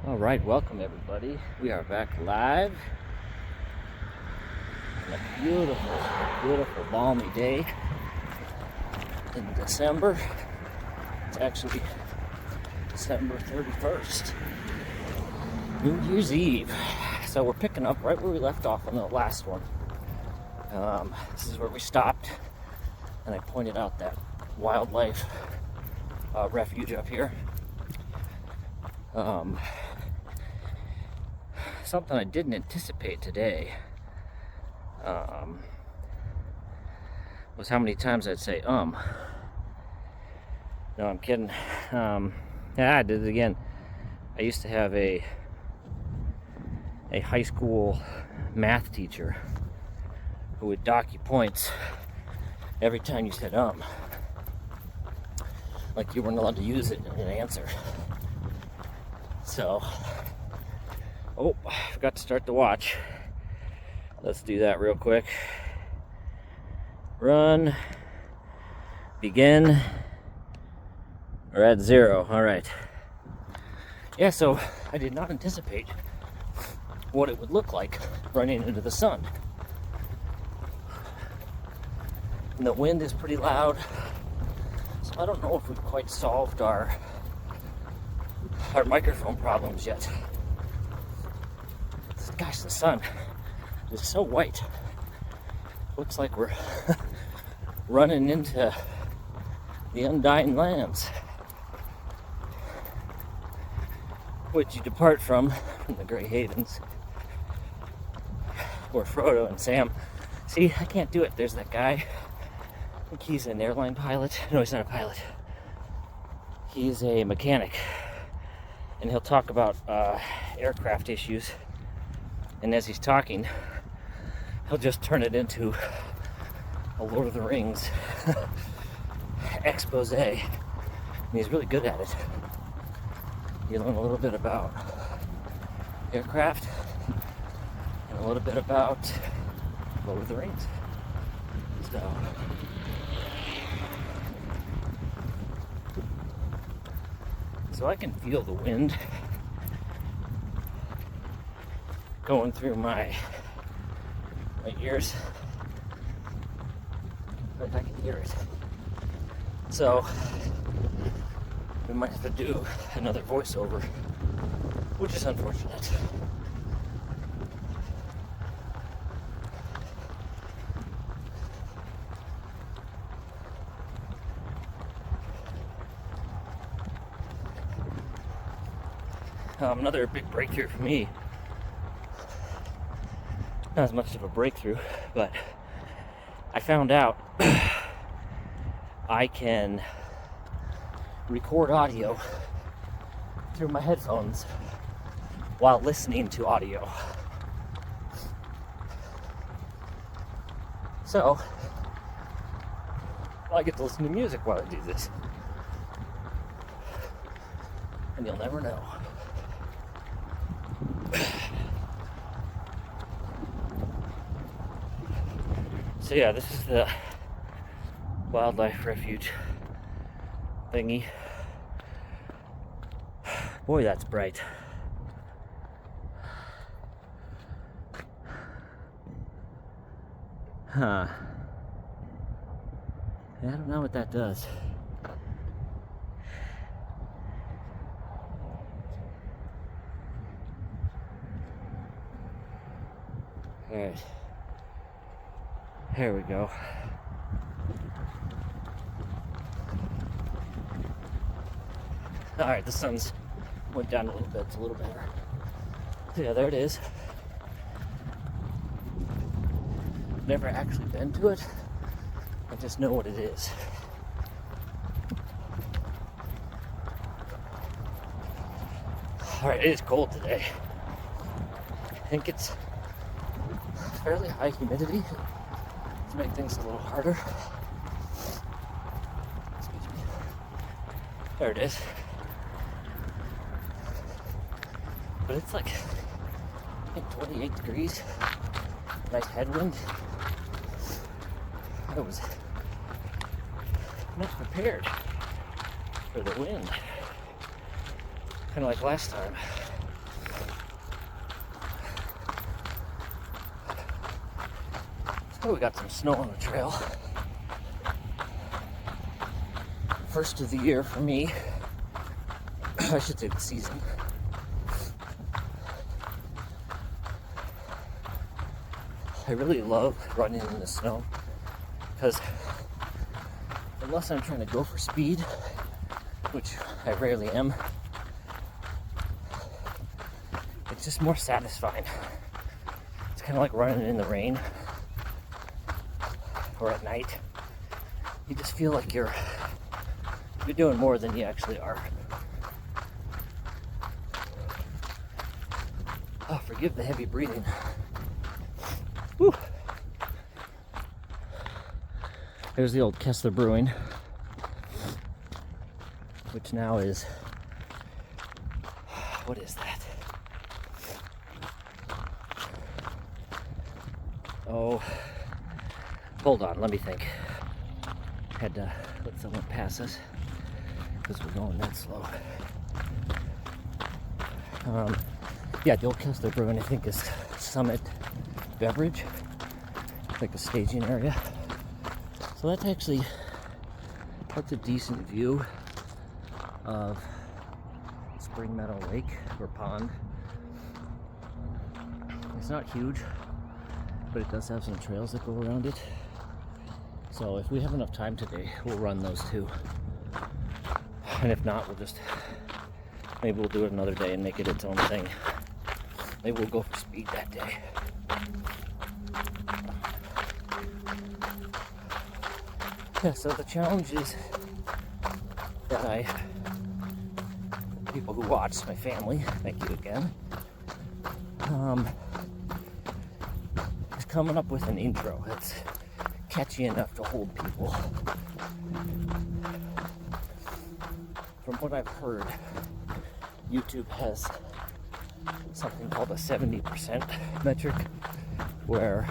All right, welcome everybody. We are back live on a beautiful, balmy day in December. It's actually December 31st, New Year's Eve. So we're picking up right where we left off on the last one. This is where we stopped, and I pointed out that wildlife refuge up here. Something I didn't anticipate today was how many times I'd say No, I'm kidding. Yeah, I did it again. I used to have a high school math teacher who would dock you points every time you said like you weren't allowed to use it in an answer. So, I forgot to start the watch. Let's do that real quick. Run, begin, or at 0. All right. Yeah, so I did not anticipate what it would look like running into the sun. And the wind is pretty loud, so I don't know if we've quite solved our microphone problems yet. Gosh, the sun is so white. Looks like we're running into the Undying Lands, which you depart from the Grey Havens, where Frodo and Sam. See, I can't do it. There's that guy. I think he's an airline pilot. No, he's not a pilot. He's a mechanic, and he'll talk about aircraft issues. And as he's talking, he'll just turn it into a Lord of the Rings expose. And he's really good at it. You learn a little bit about aircraft and a little bit about Lord of the Rings. So I can feel the wind going through my ears, but I can hear it. So we might have to do another voiceover, which is unfortunate. Another big breakthrough for me. Not as much of a breakthrough, but I found out I can record audio through my headphones while listening to audio. So, I get to listen to music while I do this. And you'll never know. So yeah, this is the wildlife refuge thingy. Boy, that's bright. Huh. I don't know what that does. Alright. Here we go. Alright, the sun's went down a little bit. It's a little better. So yeah, there it is. Never actually been to it. I just know what it is. Alright, it is cold today. I think it's fairly high humidity to make things a little harder. Excuse me. There it is. But it's like, I think 28 degrees. Nice headwind. I was not prepared for the wind. Kind of like last time. Oh, we got some snow on the trail. First of the year for me. I should say the season. I really love running in the snow because unless I'm trying to go for speed, which I rarely am, it's just more satisfying. It's kind of like running in the rain or at night. You just feel like you're doing more than you actually are. Oh, forgive the heavy breathing. Whew. There's the old Kessler Brewing, which now is, what is that? Oh, hold on, let me think. Had to let someone pass us because we're going that slow. Yeah, the old Kessler Brewing, I think, is Summit Beverage, like a staging area. So that's a decent view of Spring Meadow Lake or pond. It's not huge, but it does have some trails that go around it. So if we have enough time today, we'll run those too. And if not, maybe we'll do it another day and make it its own thing. Maybe we'll go for speed that day. Yeah, so the challenge is that people who watch, my family, thank you again, is coming up with an intro that's catchy enough to hold people. From what I've heard, YouTube has something called a 70% metric, where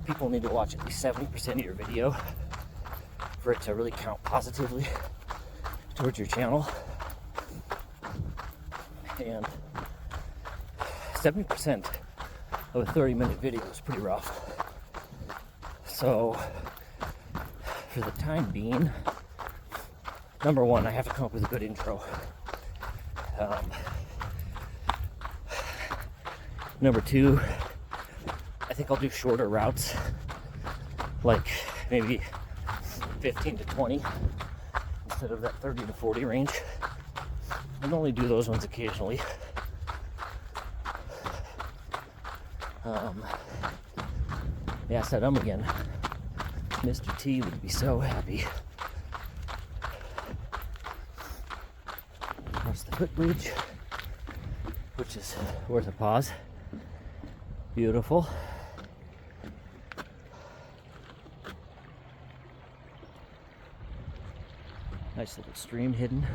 people need to watch at least 70% of your video for it to really count positively towards your channel. And 70% of a 30-minute video is pretty rough. So for the time being, number one, I have to come up with a good intro. Number two, I think I'll do shorter routes, like maybe 15 to 20 instead of that 30 to 40 range. I'll only do those ones occasionally. Yeah, I said again. Mr. T would be so happy. Across the footbridge, which is worth a pause. Beautiful. Nice little stream hidden.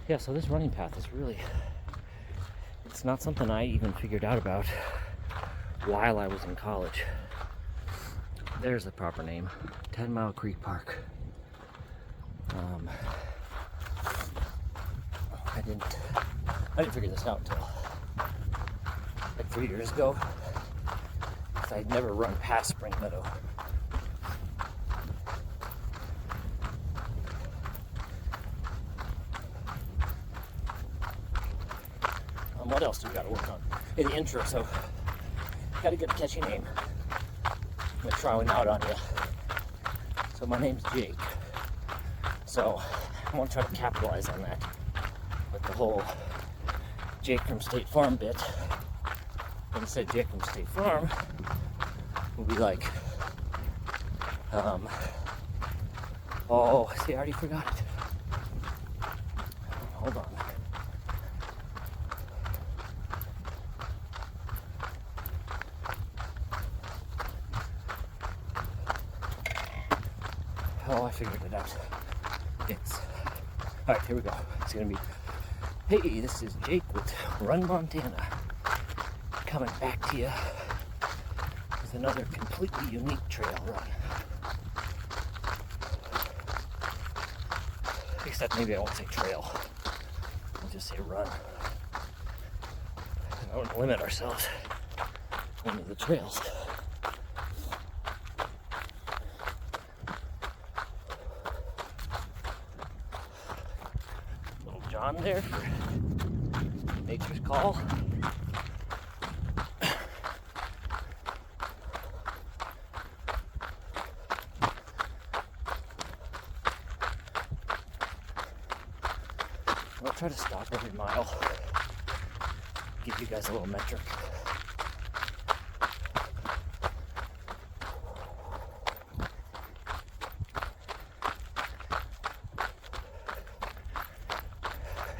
Yeah, so this running path is it's not something I even figured out about while I was in college. There's the proper name, 10 Mile Creek Park. I didn't figure this out until like 3 years ago, because I'd never run past Spring Meadow. What else do we got to work on in the intro? So, got to get a catchy name. I'm gonna try one out on you. So my name's Jake. So I want to try to capitalize on that, like the whole Jake from State Farm bit. When it said Jake from State Farm, we'll be like, oh, see, I already forgot it. Hold on. Oh, I figured it out. Alright, here we go. It's gonna be, hey, this is Jake with Run Montana, coming back to you with another completely unique trail run. Except maybe I won't say trail. I'll just say run. I don't limit ourselves only the trails. John there for Nature's Call. I'll try to stop every mile, give you guys a little metric.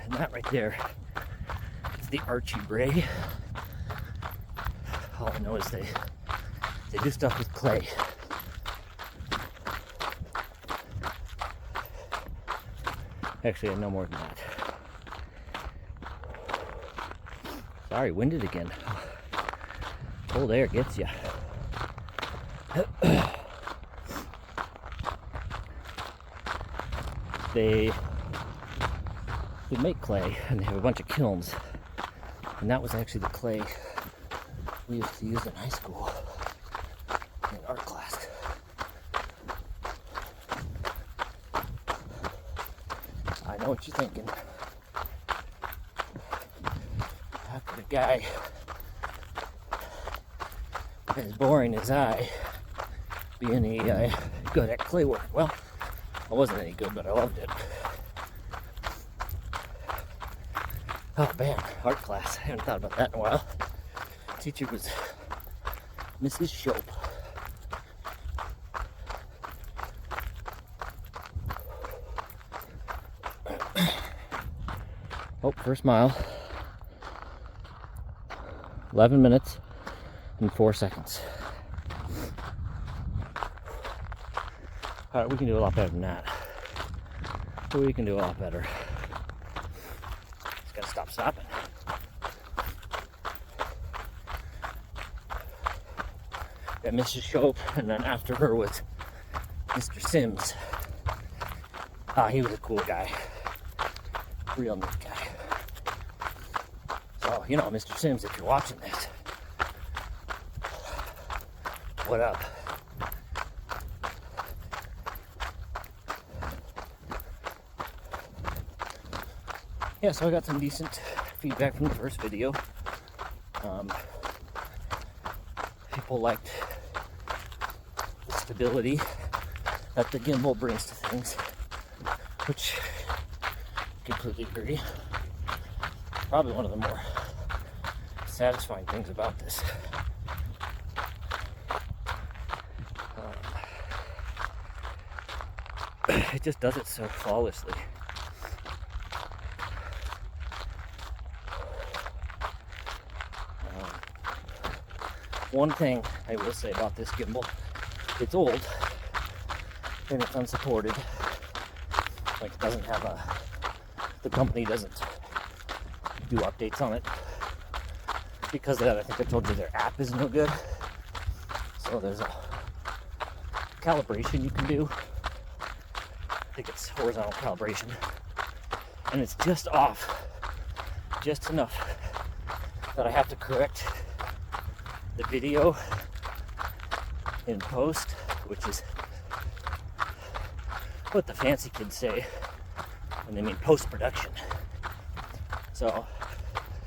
And that right there is the Archie Bray. All I know is they do stuff with clay. Actually, I know more than that. Sorry, winded again. Cold air gets you. They make clay, and they have a bunch of kilns. And that was actually the clay we used to use in high school in art class. I know what you're thinking. How could a guy as boring as I be any good at clay work? Well, I wasn't any good, but I loved it. Oh man, art class. I haven't thought about that in a while. Teacher was Mrs. Shope. Oh, first mile. 11 minutes and 4 seconds. Alright, we can do a lot better than that. We can do a lot better. Just gotta stop stopping. Got Mrs. Shope, and then after her was Mr. Sims. He was a cool guy. Real neat guy. So, you know, Mr. Sims, if you're watching this, what up? Yeah, so I got some decent feedback from the first video. People liked the stability that the gimbal brings to things, which I completely agree. Probably one of the more satisfying things about this. It just does it so flawlessly. One thing I will say about this gimbal, it's old and it's unsupported. Like, it doesn't have the company doesn't do updates on it. Because of that, I think I told you their app is no good. So there's a calibration you can do. I think it's horizontal calibration. And it's just off, just enough that I have to correct the video in post, which is what the fancy kids say when they mean post-production. So,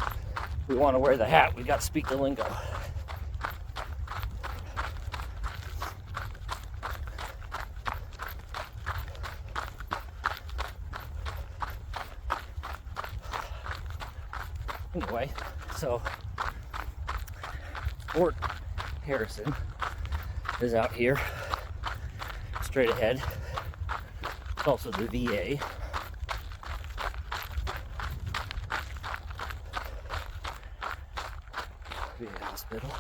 if we want to wear the hat, we got to speak the lingo. Anyway, so Fort Harrison is out here, straight ahead. It's also the VA. VA hospital.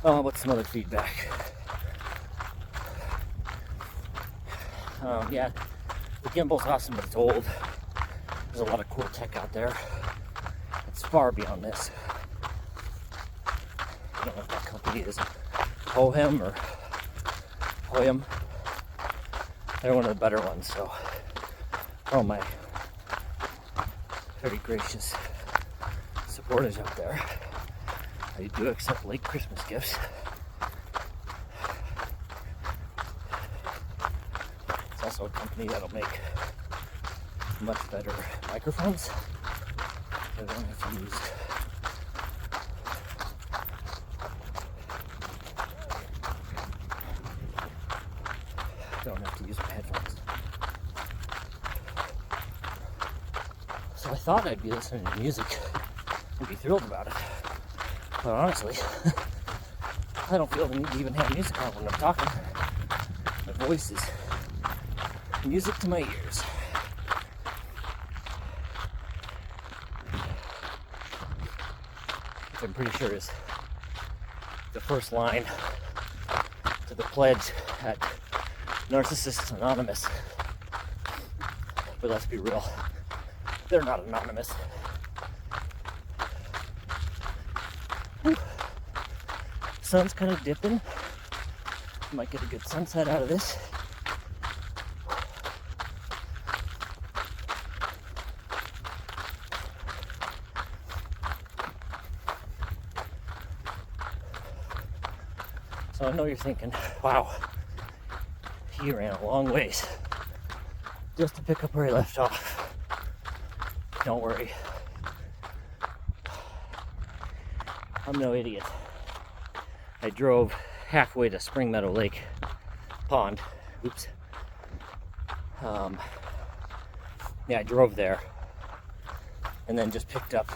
What's some other feedback? Yeah, the gimbal's awesome, but it's old. There's a lot of cool tech out there. It's far beyond this. I don't know if that company is Hohem or Hoyam. They're one of the better ones, so all my very gracious supporters out there, I do accept late Christmas gifts. also a company that'll make much better microphones. I don't have to use my headphones. So I thought I'd be listening to music and be thrilled about it. But honestly, I don't feel the need to even have music on when I'm talking. My voice is music to my ears. Which I'm pretty sure is the first line to the pledge at Narcissists Anonymous. But let's be real, they're not anonymous. Whew. Sun's kind of dipping. Might get a good sunset out of this. So I know you're thinking, wow, he ran a long ways just to pick up where he left off. Don't worry. I'm no idiot. I drove halfway to Spring Meadow Lake Pond. Oops. Yeah, I drove there and then just picked up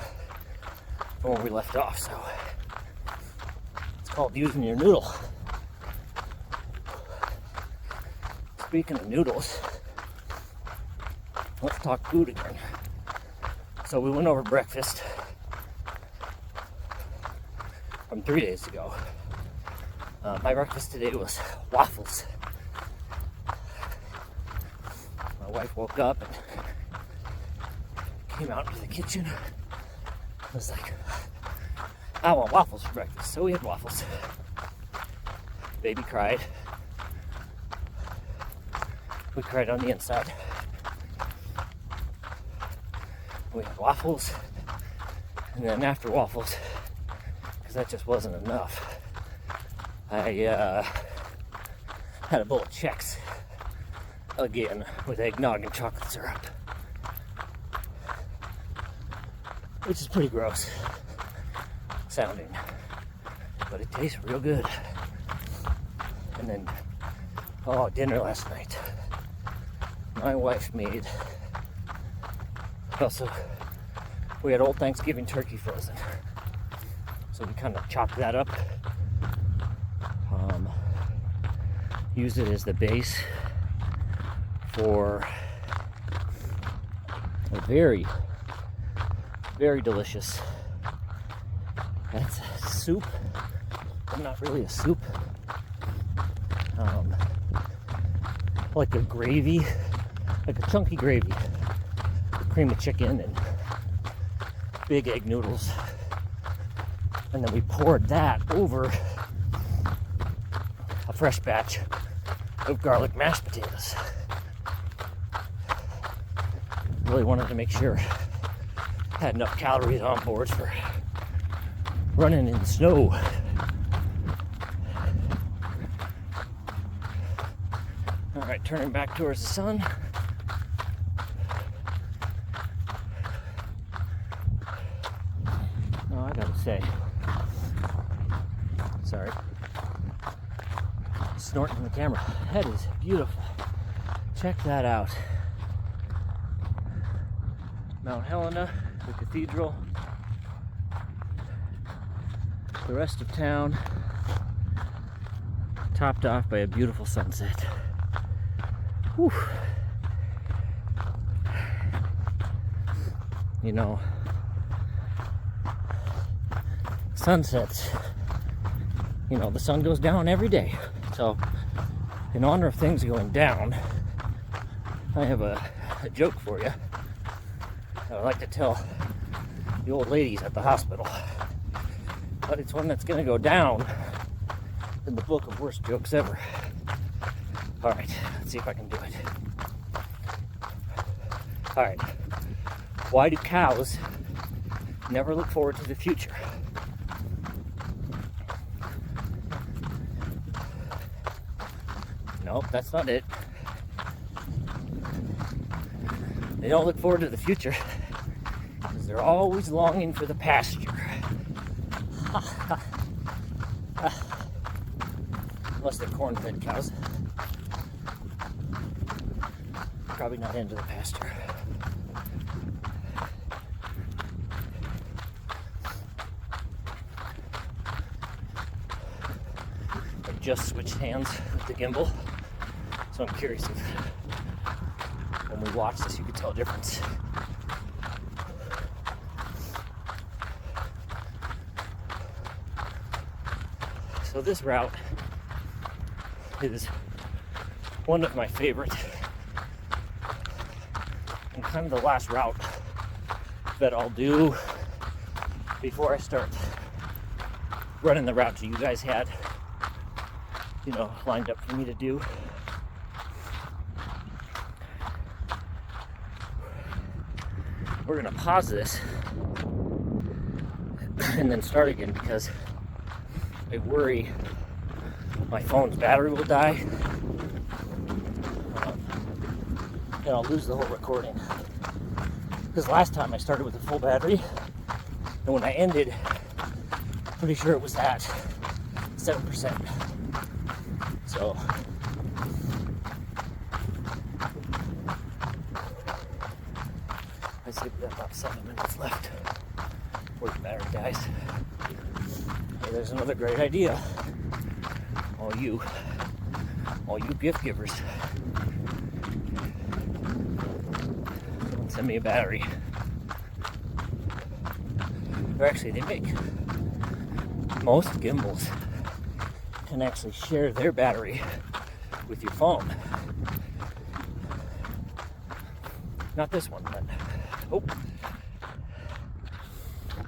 from where we left off. So it's called using your noodle. Speaking of noodles, let's talk food again. So we went over breakfast from 3 days ago. My breakfast today was waffles. My wife woke up and came out into the kitchen. I was like, I want waffles for breakfast. So we had waffles. Baby cried. We cried on the inside. We had waffles. And then after waffles, because that just wasn't enough, I had a bowl of Chex again with eggnog and chocolate syrup, which is pretty gross sounding, but it tastes real good. And then, dinner last night. My wife made, also, we had old Thanksgiving turkey frozen, so we kind of chopped that up. Use it as the base for a very, very delicious, that's a soup, but not really a soup, like a gravy, like a chunky gravy, with cream of chicken and big egg noodles, and then we poured that over a fresh batch of garlic mashed potatoes. Really wanted to make sure I had enough calories on board for running in the snow. All right, turning back towards the sun. Oh, I gotta say, sorry. Snorting in the camera. That is beautiful. Check that out. Mount Helena, the cathedral, the rest of town, topped off by a beautiful sunset. Whew. You know, sunsets, you know, the sun goes down every day. So, in honor of things going down, I have a joke for you that I like to tell the old ladies at the hospital. But it's one that's going to go down in the book of worst jokes ever. Alright, let's see if I can do it. Alright. Why do cows never look forward to the future? Nope, that's not it. They don't look forward to the future because they're always longing for the pasture. Unless they're corn-fed cows. Probably not into the pasture. I just switched hands with the gimbal, so I'm curious if when we watch this you could tell a difference. So this route is one of my favorite and kind of the last route that I'll do before I start running the route that you guys had, lined up for me to do. We're gonna pause this and then start again because I worry my phone's battery will die and I'll lose the whole recording. Because last time I started with a full battery, and when I ended, pretty sure it was at 7%. So I say we got about 7 minutes left before the battery dies. Hey, there's another great idea. All you gift givers, send me a battery. Or actually, they make most gimbals can actually share their battery with your phone. Not this one, but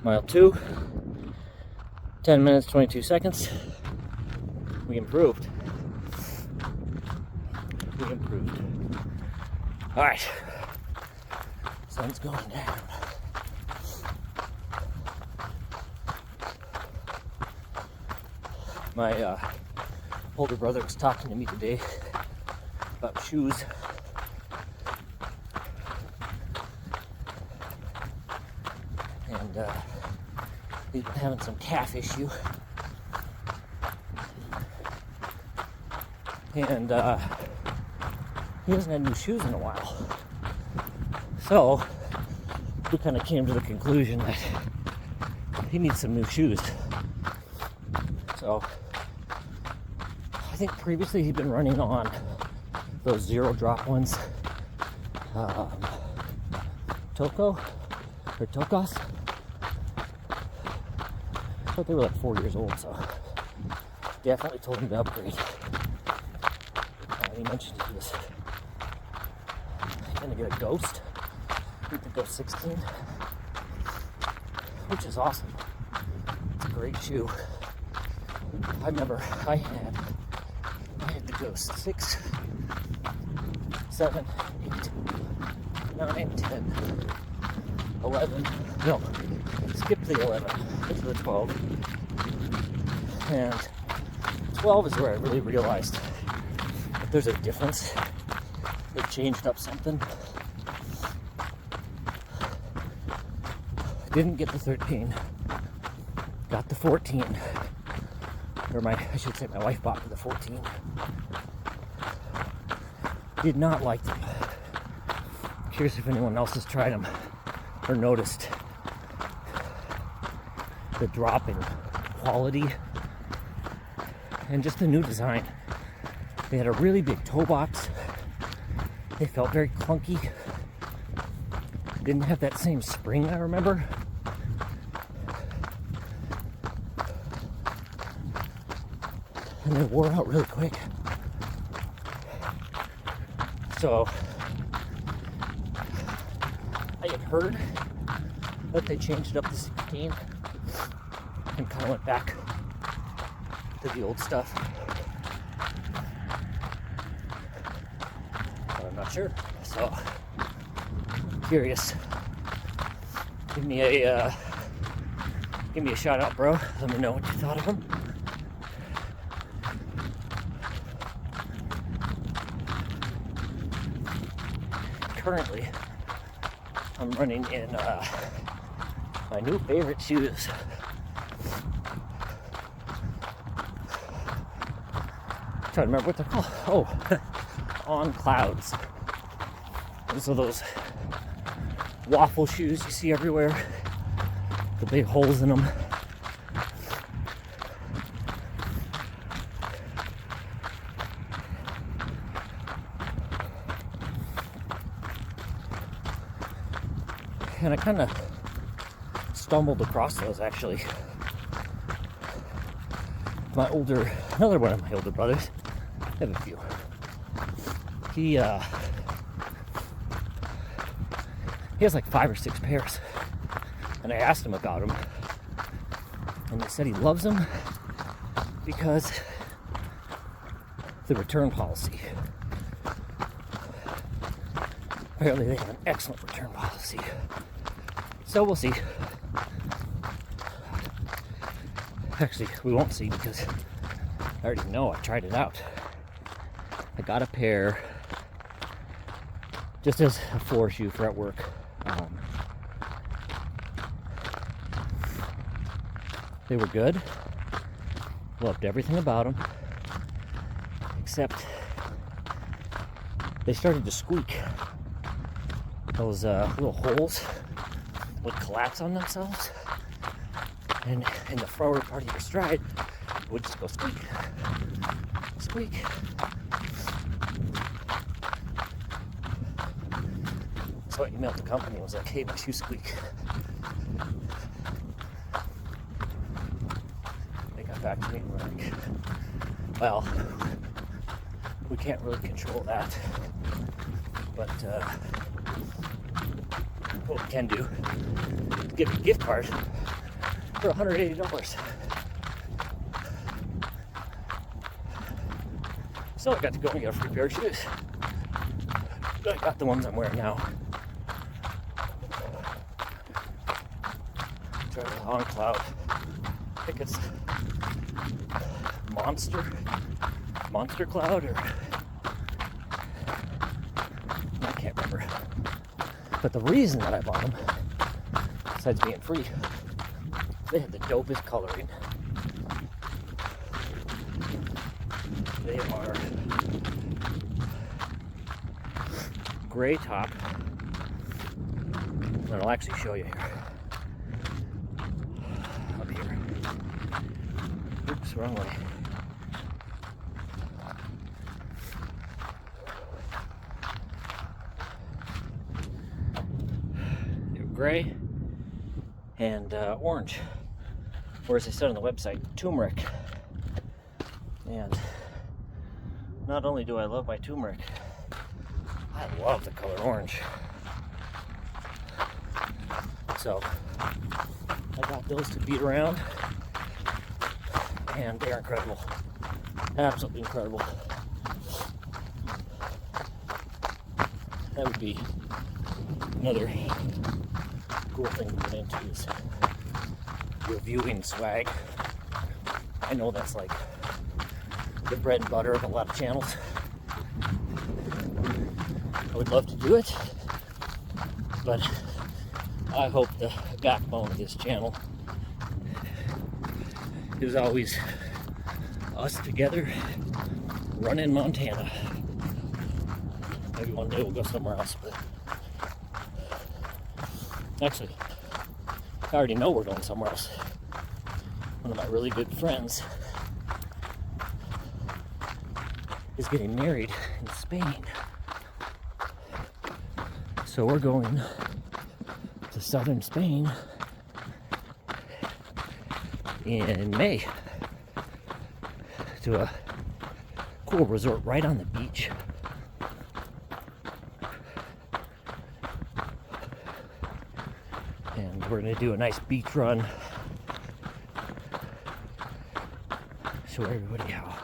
mile 2, 10 minutes, 22 seconds. We improved. All right, sun's going down. My older brother was talking to me today about shoes. And he's been having some calf issue. And he hasn't had new shoes in a while. So we kind of came to the conclusion that he needs some new shoes. So I think previously he'd been running on those zero drop ones, Toko or Tokos. I thought they were like 4 years old, so definitely told him to upgrade. He mentioned he was gonna get a Ghost. With the Ghost 16, which is awesome. It's a great shoe. I had the Ghost 6, 7, 8, 9, 10, 11. No, skip the 11. Get to the 12. And 12 is where I really realized that there's a difference. They changed up something. Didn't get the 13. Got the 14. Or I should say my wife bought me the 14. Did not like them. Curious if anyone else has tried them or noticed the drop in quality and just the new design. They had a really big toe box. They felt very clunky. Didn't have that same spring I remember. And they wore out really quick. So I had heard that they changed it up to 16 and kind of went back to the old stuff. But I'm not sure. So curious. Give me a shout out, bro. Let me know what you thought of them. Currently, I'm running in my new favorite shoes. I'm trying to remember what they're called. Oh, On Clouds. Those are those waffle shoes you see everywhere. The big holes in them. And I kind of stumbled across those actually. Another one of my older brothers, I have a few. He has like 5 or 6 pairs. And I asked him about them. And he said he loves them because the return policy. Apparently they have an excellent return policy. So we'll see. Actually, we won't see because I already know. I tried it out. I got a pair just as a floor shoe for at work. They were good. Loved everything about them. Except they started to squeak. Those little holes would collapse on themselves. And in the forward part of your stride, it would just go squeak. Squeak. So I emailed the company and was like, hey, my shoes squeak. They got back to me and were like, well, we can't really control that. But what we can do is give you a gift card for $180. So I got to go and get a free pair of shoes. I got the ones I'm wearing now. Try the On Cloud. I think it's Monster Cloud, or I can't remember. But the reason that I bought them, besides being free, they had the dopest coloring. They are gray top, and I'll actually show you here. Up here. Oops, wrong way. They're gray and orange, or as I said on the website, turmeric. And not only do I love my turmeric, I love the color orange. So I got those to beat around, and they're incredible. Absolutely incredible. That would be another cool thing to get into, is reviewing swag. I know that's like the bread and butter of a lot of channels. I would love to do it, but I hope the backbone of this channel is always us together running Montana. Maybe one day we'll go somewhere else, but actually, I already know we're going somewhere else. One of my really good friends is getting married in Spain. So we're going to southern Spain in May to a cool resort right on the beach. And we're going to do a nice beach run. Show everybody how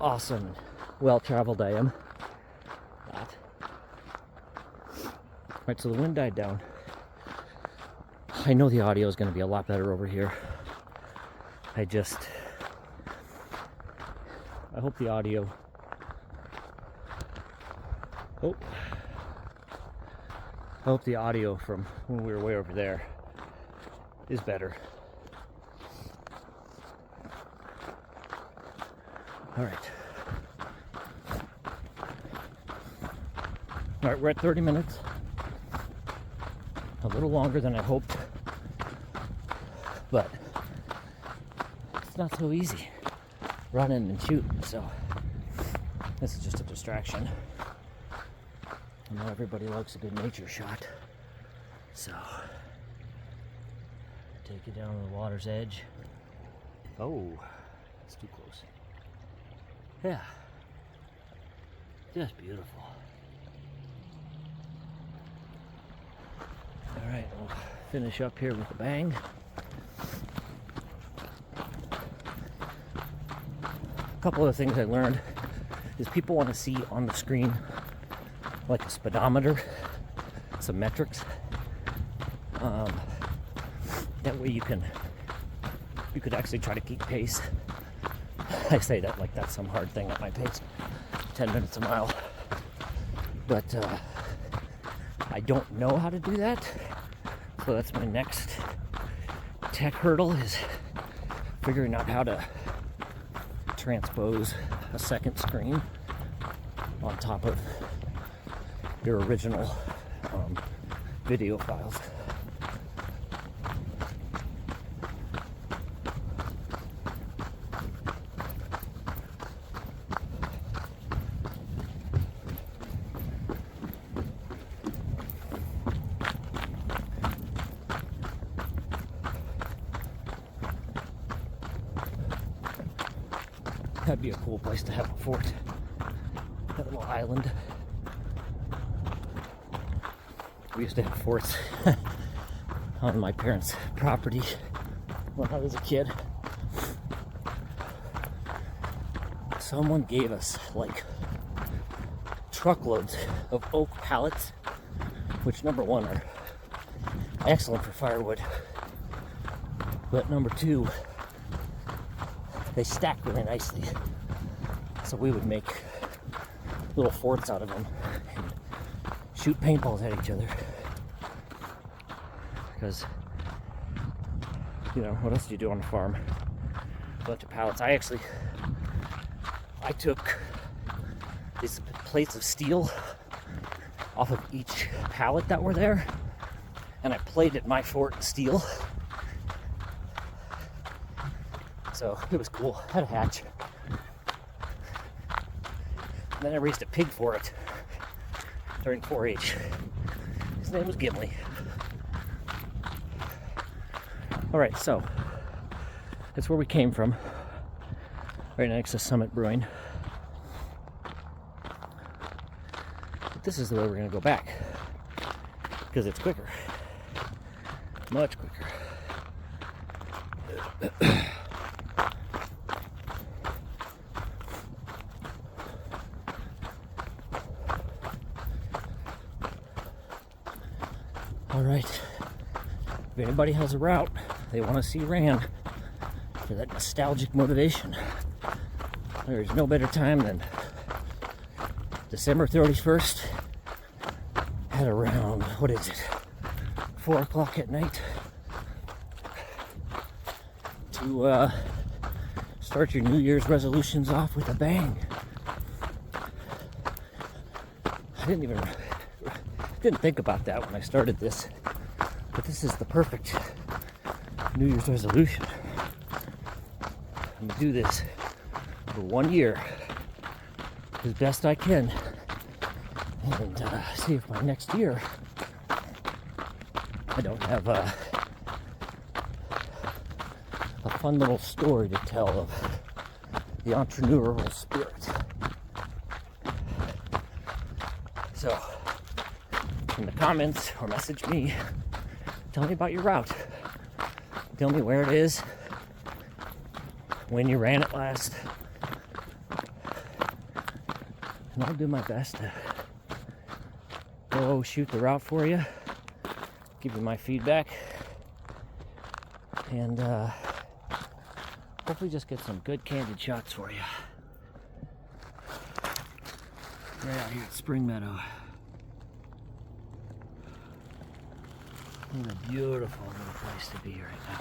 awesome and well-traveled I am. Right, so the wind died down. I know the audio is going to be a lot better over here. I hope the audio... I hope the audio from when we were way over there is better. All right. All right, we're at 30 minutes. A little longer than I hoped, but it's not so easy running and shooting, so this is just a distraction. I know everybody likes a good nature shot, so take it down to the water's edge. Oh, it's too close. Yeah, just beautiful. All right, we'll finish up here with a bang. A couple of things I learned is people want to see on the screen like a speedometer, some metrics. That way you could actually try to keep pace. I say that like that's some hard thing at my pace, 10 minutes a mile. But I don't know how to do that. So that's my next tech hurdle, is figuring out how to transpose a second screen on top of your original video files. That'd be a cool place to have a fort. That little island. We used to have forts on my parents' property when I was a kid. Someone gave us like truckloads of oak pallets, which number one are excellent for firewood, but number two, they stack really nicely. So we would make little forts out of them and shoot paintballs at each other. Because, you know, what else do you do on a farm? A bunch of pallets. I took these plates of steel off of each pallet that were there, and I plated my fort in steel. So it was cool. Had a hatch. And then I raised a pig for it during 4-H. His name was Gimli. All right, so that's where we came from, right next to Summit Brewing. But this is the way we're going to go back, because it's quicker, much quicker. All right, if anybody has a route they want to see ran for that nostalgic motivation, there's no better time than December 31st at around, what is it, 4 o'clock at night, to start your New Year's resolutions off with a bang. I didn't think about that when I started this, but this is the perfect New Year's resolution. I'm gonna do this for 1 year as best I can, and see if by next year I don't have a fun little story to tell of the entrepreneurial spirit. So, in the comments or message me, tell me about your route. Tell me where it is, when you ran it last, and I'll do my best to go shoot the route for you, give you my feedback, and hopefully just get some good candid shots for you. Right out here at Spring Meadow. What a beautiful little place to be right now.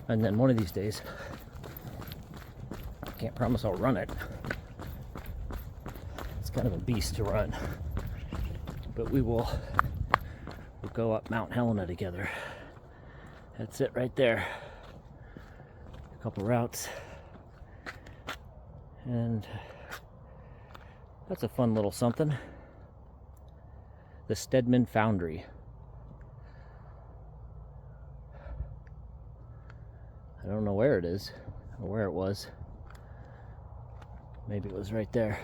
And then one of these days, I can't promise I'll run it. It's kind of a beast to run. But we'll go up Mount Helena together. That's it right there. A couple routes. And that's a fun little something. The Stedman Foundry. I don't know where it is or where it was. Maybe it was right there.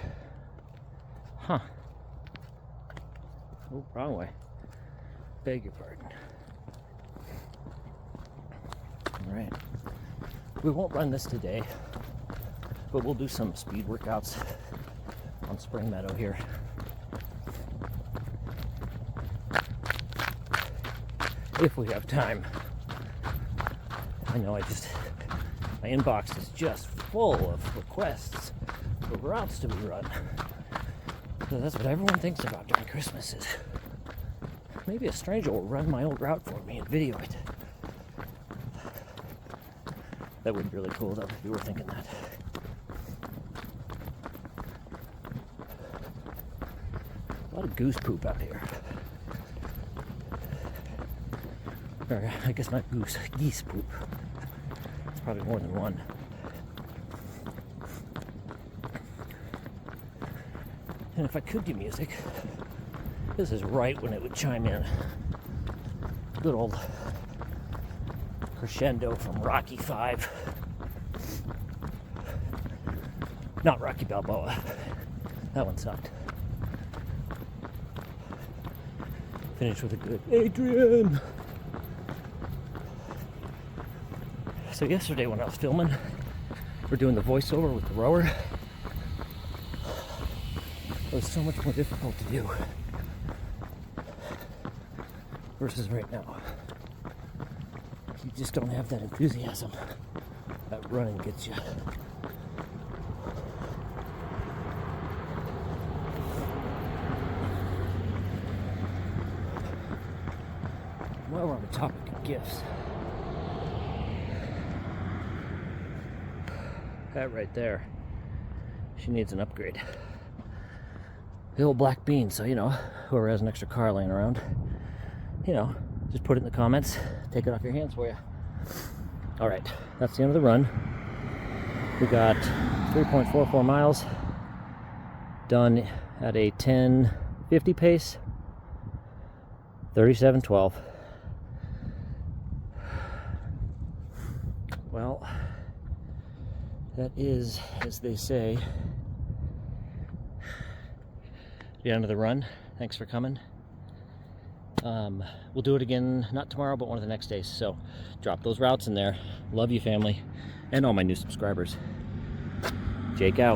Huh. Oh, wrong way. Beg your pardon. Alright. We won't run this today, but we'll do some speed workouts on Spring Meadow here. If we have time. I know my inbox is just full of requests for routes to be run. So that's what everyone thinks about during Christmas is maybe a stranger will run my old route for me and video it. That would be really cool though if you were thinking that. A lot of goose poop up here. Or I guess not goose, geese poop. It's probably more than one. And if I could do music, this is right when it would chime in. Good old crescendo from Rocky V. Not Rocky Balboa. That one sucked. Finish with a good Adrian. So yesterday when I was filming, we're doing the voiceover with the rower. It was so much more difficult to do versus right now. You just don't have that enthusiasm that running gets you. While we're on the topic of gifts, that right there, she needs an upgrade. The old black bean, so whoever has an extra car laying around, just put it in the comments, take it off your hands for you. All right, that's the end of the run. We got 3.44 miles done at a 10:50 pace, 37:12. Well, that is, as they say, the end of the run. Thanks for coming. We'll do it again, not tomorrow, but one of the next days. So drop those routes in there. Love you, family, and all my new subscribers. Jake out.